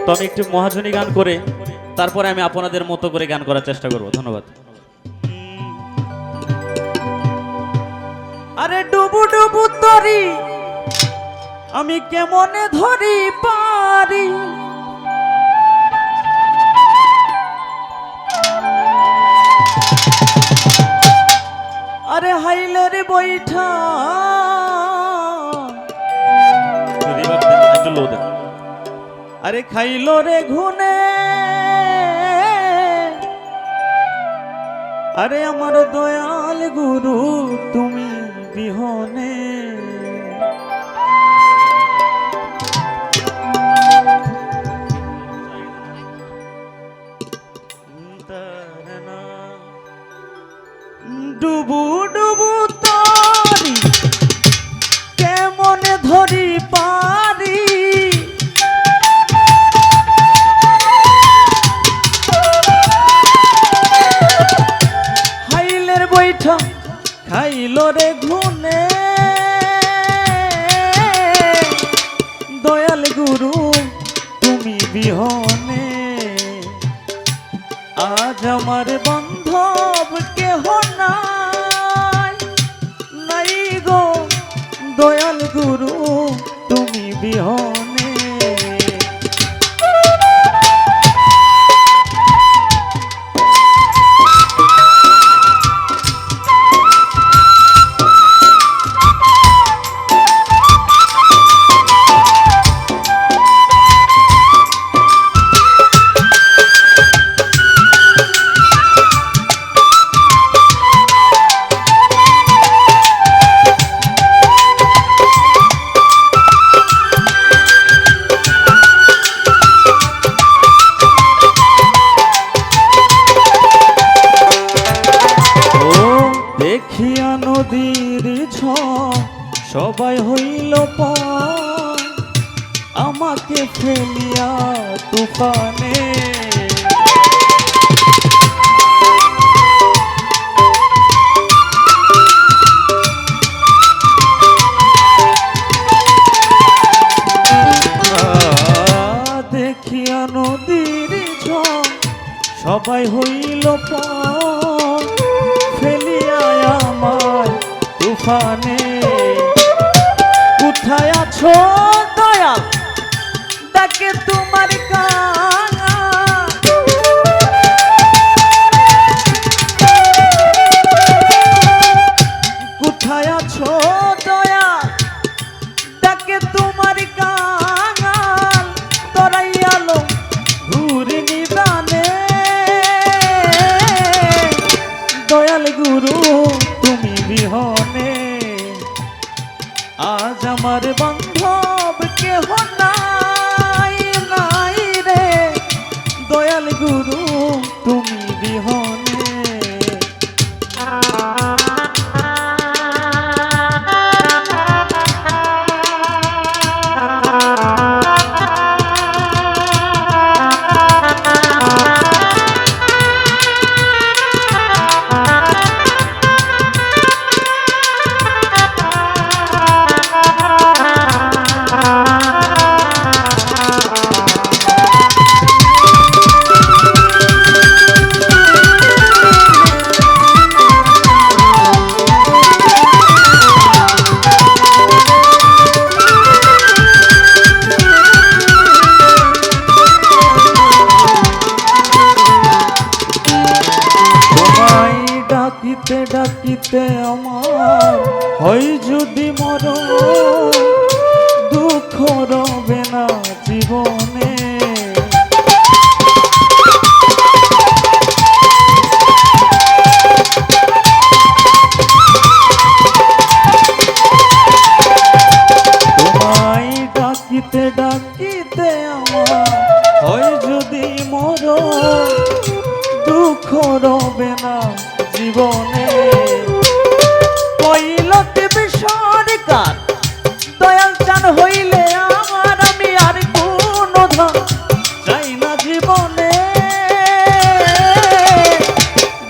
তো আমি একটু মহাজনী গান করে তারপরে আমি আপনাদের মতো করে গান করার চেষ্টা করব। ধন্যবাদ। আরে ডুবু ডুবু তরি আমি কেমনে ধরি পারি, আরে হাইলের বৈঠা আরে খাইল রে ঘুনে, আরে আমার দয়াল গুরু তুমি বিহনে, ডুবু ডুবু তরি কেমনে ধরি পারি, হাইলের বৈঠা খাইল রে ঘুনে, দয়াল গুরু তুমি বিহনে, আজ আমার বান্ধব কেহ নাই, নাই গো দয়াল গুরু তুমি বিহনে, দেখিয়া নদীর ঝড় সবাই হইল পার, আমাকে ফেলিয়া তুফানে, দেখিয়া নদীর ঝড় সবাই হইল পার, ফেলিয়া আমায় তুফানে, কোথায় আছো দয়াল ডাকে তোমার কানা, কোথায় আছো দয়াল ডাকে তোমার কাঙাল, তরাইয়ালো ঘুরি নিদানে, দয়াল গুরু তুমি বিহনে, আজ আমার বান্ধব কেহ নাই, নাই রে দয়াল গুরু তুমি বিহনে, ডাকিতে ডাকিতে আমার হয় যদি মরণ, দুঃখ রবে না জীবনে, তোমায় ডাকিতে ডাকিতে আমার হয় যদি মরণ, দুঃখ রবে না জীবনে, কইলতে সরকার দয়াল চান হইলে আমার, আমি আর কোন ধন চাই না জীবনে,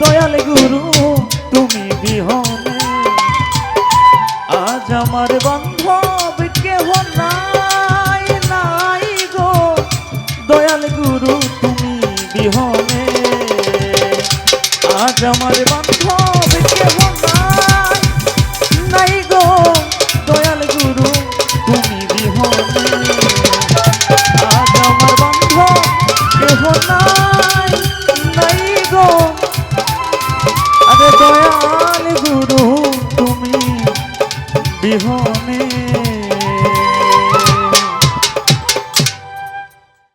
দয়াল গুরু তুমি বিহনে, আজ আমার বান্ধব কেহ নাই, নাই গো দয়াল আজ আমার বান্ধব কেহ নাই, নাই গো দয়াল গুরু তুমি বিহনে। আজ আমার বান্ধব কেহ নাই, নাই গো আরে দয়াল গুরু তুমি বিহনে।